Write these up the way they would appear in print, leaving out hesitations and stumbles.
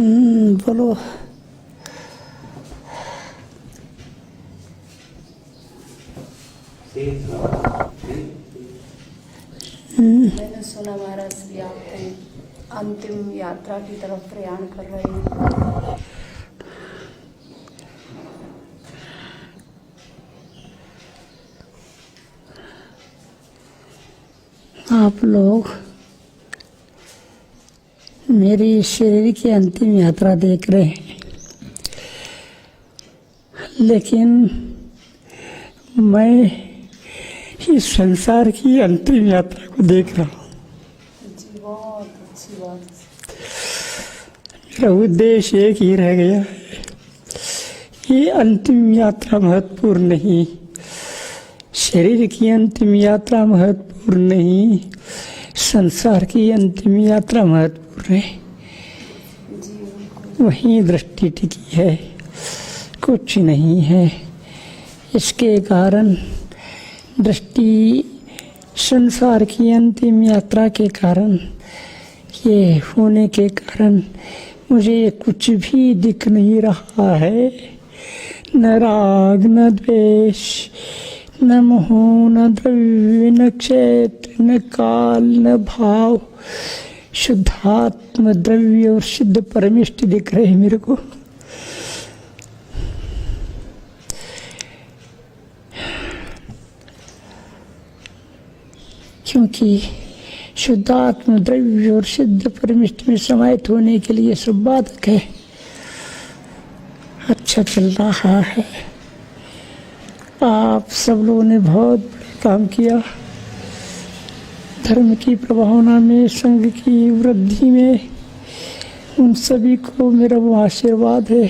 बोलो। मैंने सुना महाराज भी आप अंतिम यात्रा की तरफ प्रयाण कर रहे हैं। आप लोग मेरी शरीर की अंतिम यात्रा देख रहे हैं, लेकिन मैं इस संसार की अंतिम यात्रा को देख रहा हूँ। जी, बहुत अच्छी बात। मेरा उद्देश्य एक ही रह गया है, ये अंतिम यात्रा महत्वपूर्ण नहीं, शरीर की अंतिम यात्रा महत्वपूर्ण नहीं, संसार की अंतिम यात्रा महत्वपूर्ण है। वहीं दृष्टि टिकी है, कुछ नहीं है। इसके कारण दृष्टि संसार की अंतिम यात्रा के कारण, ये होने के कारण मुझे कुछ भी दिख नहीं रहा है। न राग न द्वेष न मोह न द्रव्य न क्षेत्र न काल न भाव, शुद्धात्म द्रव्य और शुद्ध परमिष्ट दिख रहे मेरे को। क्योंकि शुद्धात्म द्रव्य और शुद्ध परमिष्ट में समाहित होने के लिए सब बाधक है। अच्छा चल रहा है, आप सब लोगों ने बहुत बड़ा काम किया। धर्म की प्रभावना में, संघ की वृद्धि में, उन सभी को मेरा वो आशीर्वाद है।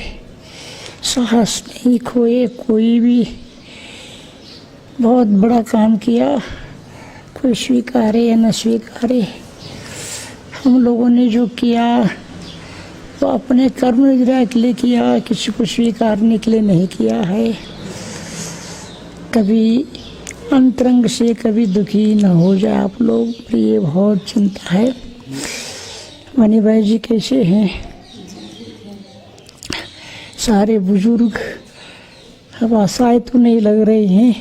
साहस नहीं खोए कोई भी, बहुत बड़ा काम किया। कोई स्वीकारे या न स्वीकारे, हम लोगों ने जो किया तो अपने कर्म निद्रा के लिए किया, किसी को स्वीकारने के लिए नहीं किया है। कभी अंतरंग से कभी दुखी न हो जाए आप लोग, ये बहुत चिंता है। मनी भाई जी कैसे हैं? सारे बुजुर्ग अब आशाएं तो नहीं लग रही हैं,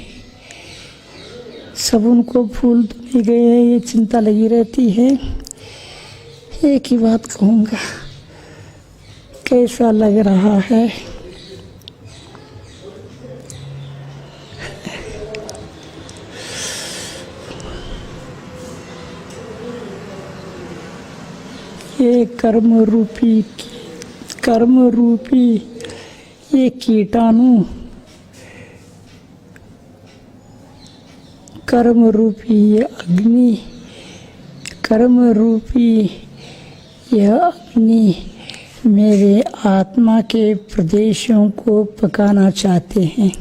सब उनको भूल तो नहीं गए हैं, ये चिंता लगी रहती है। एक ही बात कहूँगा, कैसा लग रहा है? ये कर्म रूपी ये कीटाणु, कर्म रूपी ये अग्नि, कर्म रूपी यह अग्नि मेरे आत्मा के प्रदेशों को पकाना चाहते हैं,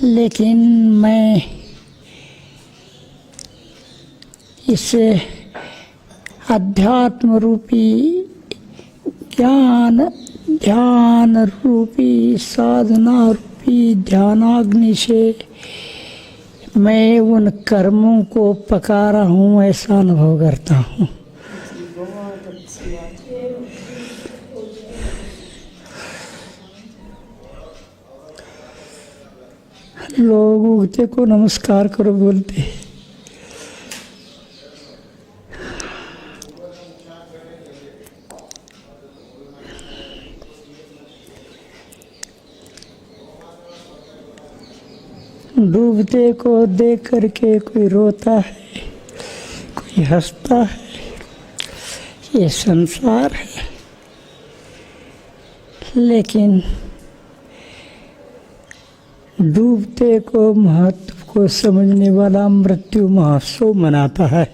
लेकिन मैं इसे अध्यात्म रूपी ध्यान रूपी साधना रूपी ध्यानाग्नि से मैं उन कर्मों को पका रहा हूँ, ऐसा अनुभव करता हूँ। लोग उगते को नमस्कार करो बोलते, डूबते को देख करके कोई रोता है, कोई हंसता है। ये संसार है, लेकिन डूबते को महत्व को समझने वाला मृत्यु महोत्सव मनाता है।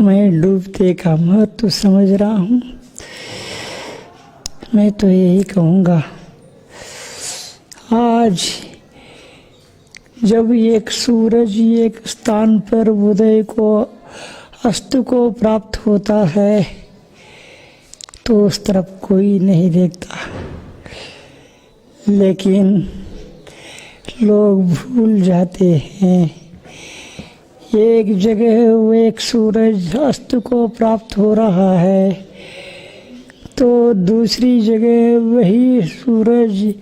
मैं डूबते का महत्व समझ रहा हूँ। मैं तो यही कहूँगा, आज जब एक सूरज एक स्थान पर उदय को अस्त को प्राप्त होता है तो उस तरफ कोई नहीं देखता, लेकिन लोग भूल जाते हैं एक जगह वो एक सूरज अस्त को प्राप्त हो रहा है तो दूसरी जगह वही सूरज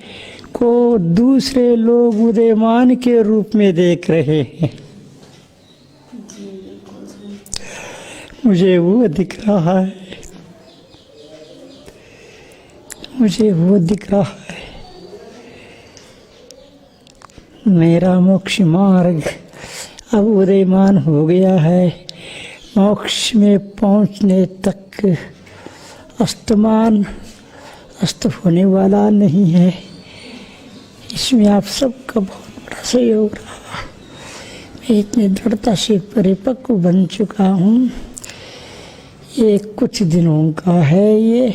को दूसरे लोग उदयमान के रूप में देख रहे हैं। मुझे वो दिख रहा है, मुझे वो दिख रहा है। मेरा मोक्ष मार्ग अब उदयमान हो गया है। मोक्ष में पहुंचने तक अस्तमान अस्त होने वाला नहीं है। इसमें आप सबका बहुत बड़ा सहयोग रहा। मैं इतनी दृढ़ता से परिपक्व बन चुका हूँ। ये कुछ दिनों का है, ये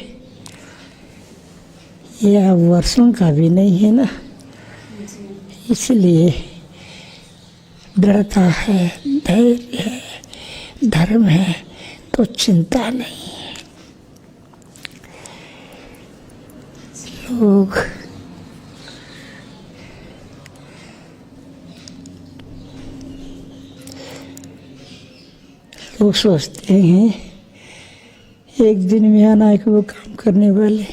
अब वर्षों का भी नहीं है ना, इसलिए दृढ़ता है, धैर्य है, धर्म है, तो चिंता नहीं है। लोग सोचते हैं एक दिन में अनेकों काम करने वाले,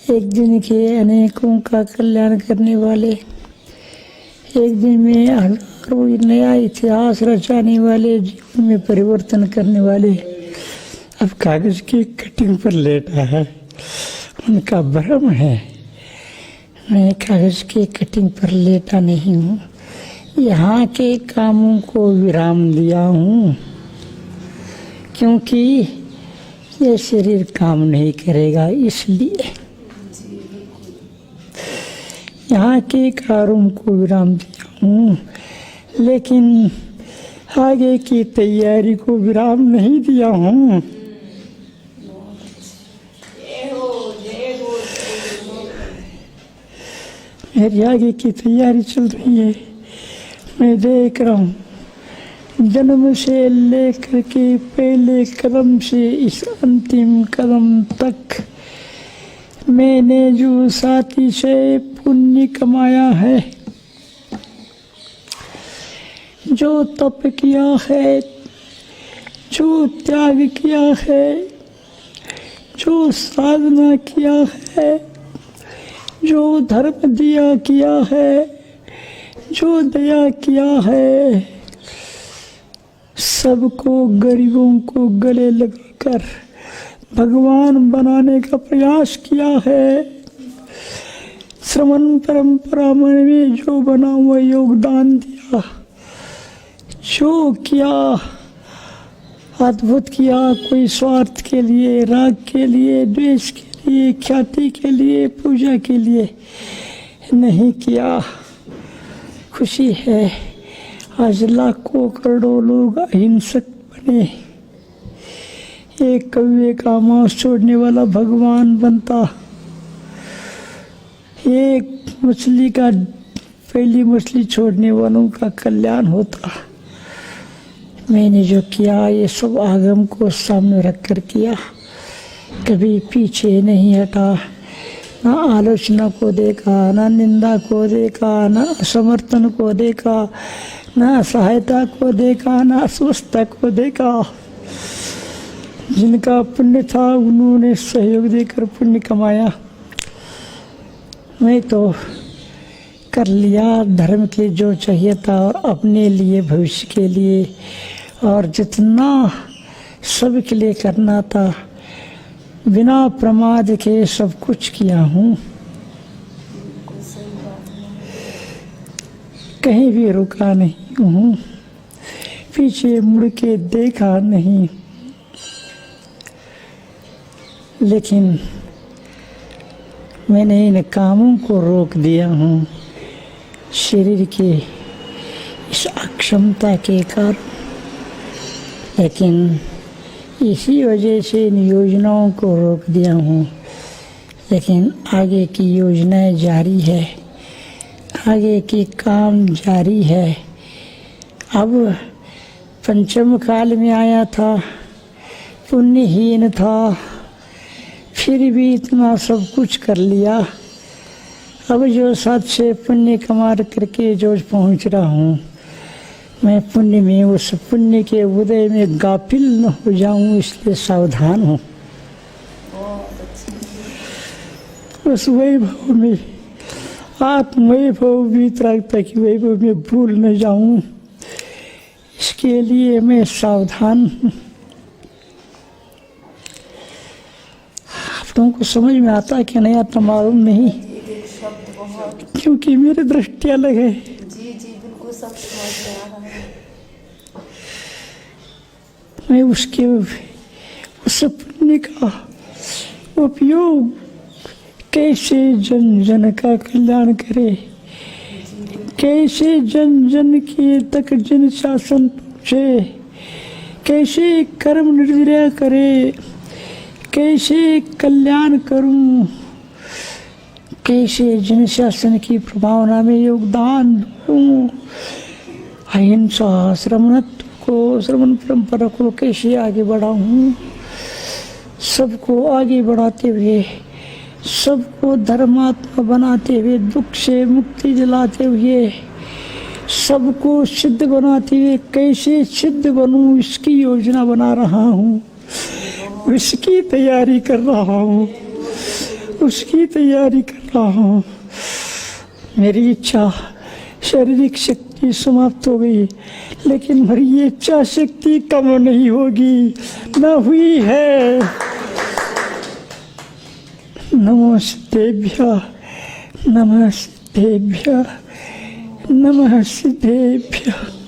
एक दिन के अनेकों का कल्याण करने वाले, एक दिन में हजारों नया इतिहास रचाने वाले, जीवन में परिवर्तन करने वाले अब कागज की कटिंग पर लेटा है। उनका भ्रम है। मैं कागज की कटिंग पर लेटा नहीं हूँ, यहाँ के कामों को विराम दिया हूँ, क्योंकि ये शरीर काम नहीं करेगा। इसलिए यहाँ के कार्यों को विराम दिया हूँ, लेकिन आगे की तैयारी को विराम नहीं दिया हूँ। मेरी आगे की तैयारी चल रही है। मैं देख रहा हूँ जन्म से लेकर के पहले कदम से इस अंतिम कदम तक मैंने जो साथी से पुण्य कमाया है, जो तप किया है, जो त्याग किया है, जो साधना किया है, जो धर्म दिया किया है, जो दया किया है, सबको गरीबों को गले लगाकर भगवान बनाने का प्रयास किया है। श्रमण परंपरा में जो बना हुआ योगदान दिया, जो किया अद्भुत किया। कोई स्वार्थ के लिए, राग के लिए, द्वेष के लिए, ख्याति के लिए, पूजा के लिए नहीं किया। खुशी है आज लाखों करोड़ों लोग अहिंसक बने। एक कौवे का मांस छोड़ने वाला भगवान बनता, एक मछली का, पहली मछली छोड़ने वालों का कल्याण होता। मैंने जो किया ये सब आगम को सामने रखकर किया, कभी पीछे नहीं हटा। ना आलोचना को देखा, ना निंदा को देखा, ना समर्थन को देखा, ना सहायता को देखा, ना अस्वस्थता को देखा। जिनका पुण्य था उन्होंने सहयोग देकर पुण्य कमाया। मैं तो कर लिया धर्म के जो चाहिए था, और अपने लिए, भविष्य के लिए, और जितना सबके लिए करना था, बिना प्रमाद के सब कुछ किया हूँ। कहीं भी रुका नहीं हूँ, पीछे मुड़ के देखा नहीं। लेकिन मैंने इन कामों को रोक दिया हूँ शरीर के इस अक्षमता के कारण। लेकिन इसी वजह से इन योजनाओं को रोक दिया हूँ। लेकिन आगे की योजनाएं जारी है, आगे की काम जारी है। अब पंचम काल में आया था, पुण्यहीन था, फिर भी इतना सब कुछ कर लिया। अब जो साथ से पुण्य कमा करके जो पहुँच रहा हूँ, मैं पुण्य में, उस पुण्य के उदय में गाफिल न हो जाऊं, इसलिए सावधान हूँ। बहुत अच्छी। उस वैभव में, आत्म वैभव, वीतरागता की वैभव में भूल न जाऊं, इसके लिए मैं सावधान हूँ। आप लोगों को समझ में आता है कि नहीं आता मालूम नहीं, एक शब्द बहुत। क्योंकि मेरी दृष्टि अलग है। जी जी बिल्कुल सब समझ में आ रहा है। मैं उसके उस पुण्य का उपयोग कैसे जन जन का कल्याण करे, कैसे जन जन के तक जन शासन पहुँचे, कैसे कर्म निर्जरा करे, कैसे कल्याण करूं, कैसे जन शासन की प्रभावना में योगदान दूं, अहिंसा श्रमणत्व को, श्रमण परंपरा को कैसे आगे बढ़ाऊं, सबको आगे बढ़ाते हुए, सबको धर्मात्मा बनाते हुए, दुख से मुक्ति दिलाते हुए, सबको सिद्ध बनाते हुए कैसे सिद्ध बनूं, इसकी योजना बना रहा हूँ, उसकी तैयारी कर रहा हूँ, उसकी तैयारी कर रहा हूँ। मेरी इच्छा, शारीरिक शक्ति समाप्त हो गई, लेकिन मेरी इच्छा शक्ति कम नहीं होगी, न हुई है। नमस्तेभ्यः, नमस्तेभ्यः, नमस्तेभ्यः।